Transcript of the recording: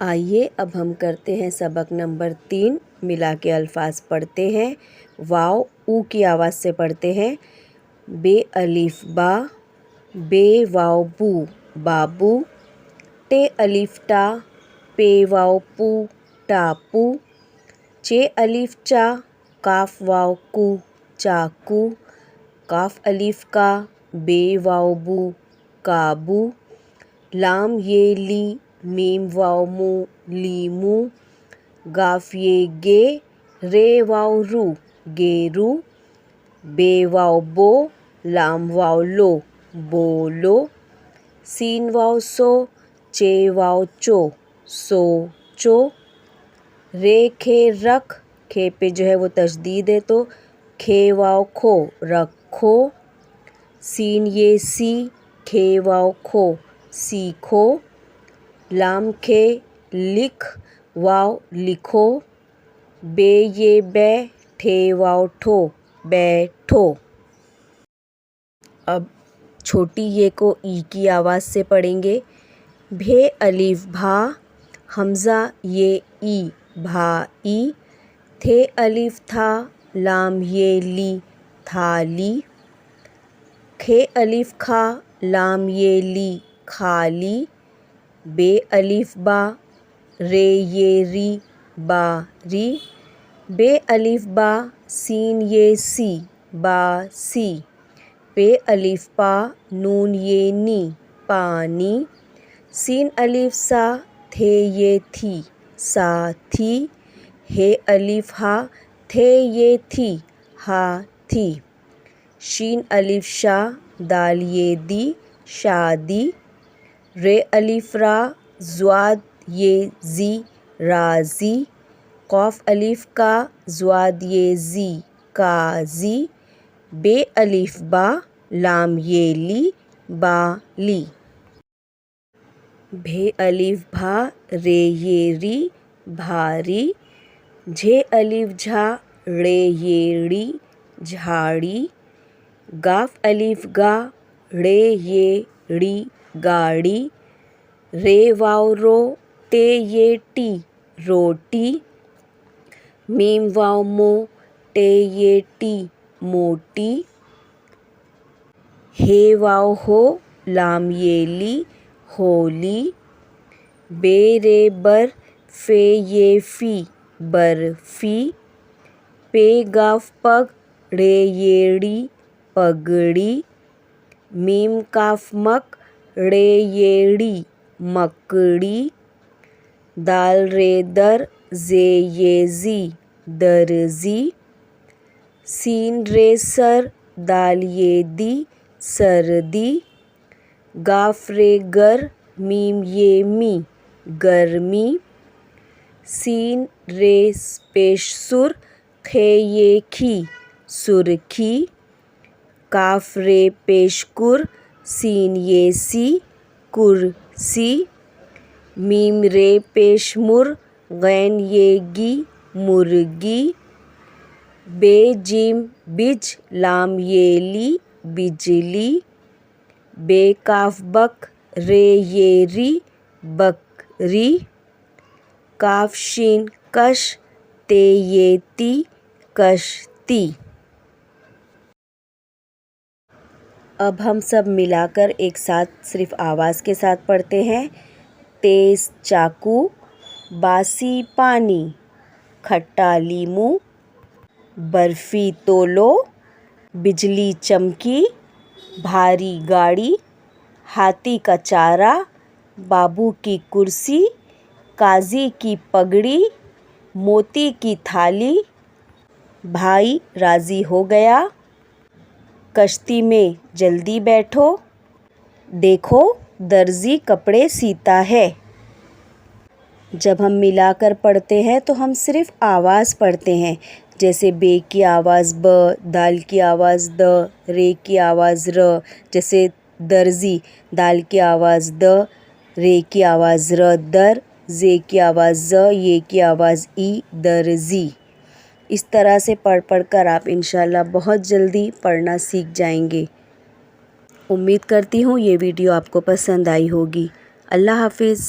آئیے اب ہم کرتے ہیں سبق نمبر 3 ملا کے الفاظ پڑھتے ہیں۔ واو او کی آواز سے پڑھتے ہیں۔ بے الف با، بے واو بو بابو، ٹے الف ٹا، پے واو پو ٹاپو، چے الف چا، کاف واو کو چاکو، کاف الف کا، بے واو بو کابو، لام یہ لی، میم واو مو لیمو، گاف یہ گے، رے واو رو گیرو، بے واو بو، لام واو لو بولو، سین واو سو، چے واو چو سوچو، رے کھے رکھ، کھے پہ جو ہے وہ تشدید ہے تو کھے واو کھو رکھو، سین یہ سی، کھے واو کھو سیکھو، لام کھے لکھ، واو لکھو، بے یہ بے، ٹھے واو ٹھو بیٹھو۔ اب چھوٹی یہ کو ای کی آواز سے پڑھیں گے۔ بھے الف بھا، حمزہ یہ ای بھائی، تھے الف تھا، لام یہ لی تھالی، کھے الف کھا، لام یہ لی کھالی، بے الف با، رے یہ ری باری، بے الف با، سین یہ سی باسی، پے الف پا، نون یہ نی پانی، سین الف سا، تھے یہ تھی ساتھی، ہے الف ہا، تھے یہ تھی ہاتھی، شین الف شا، دال یہ دی شادی، رے الف را، زواد یہ زی رازی، قاف الف کا، زواد یہ زی کازی، بے الف با، لام یہ لی بالی، بھے الف بھا، رے یہ ری بھاری، جھے الف جھا، ڑے یہ ڑی جھاڑی، گاف الف گا، ڑے یہ ڑی گاڑی، رے واو رو، ٹے یہ ٹی روٹی، میم واو مو، ٹے یہ ٹی موٹی، ہے واو ہو، لام یہ لی ہولی، بے رے بر، فے یہ فی برفی، پے گاف پگ، ڑے یہ ڑی پگڑی، میم کاف مک، ڑے یہ ڑی مکڑی، دال رے در، زے یہ زی درزی، سین رے سر، دال یہ دی سردی، گاف رے گر، میم یہ می گرمی، سین رے پیش سر، کھے یہ کھی سرخی، کاف رے پیش کر، سین یہ سی کرسی، میم رے پیش مر، غین یہ گی مرگی، بے جیم بج، لام یہ لی بجلی، بے کاف بک، رے یہ ری بکری، کاف شین کش، تے یہ تی کشتی۔ اب ہم سب ملا کر ایک ساتھ صرف آواز کے ساتھ پڑھتے ہیں۔ تیز چاقو، باسی پانی، کھٹا لیمو، برفی تولو، بجلی چمکی، بھاری گاڑی، ہاتھی کا چارہ، بابو کی کرسی، قاضی کی پگڑی، موتی کی تھالی، بھائی راضی ہو گیا، کشتی میں جلدی بیٹھو، دیکھو درزی کپڑے سیتا ہے۔ جب ہم ملا کر پڑھتے ہیں تو ہم صرف آواز پڑھتے ہیں، جیسے بے کی آواز ب، دال کی آواز د، رے کی آواز ر، جیسے درزی، دال کی آواز د، رے کی آواز ر در، زے کی آواز ز، یہ کی آواز ای درزی۔ اس طرح سے پڑھ پڑھ کر آپ انشاءاللہ بہت جلدی پڑھنا سیکھ جائیں گے۔ امید کرتی ہوں یہ ویڈیو آپ کو پسند آئی ہوگی۔ اللہ حافظ۔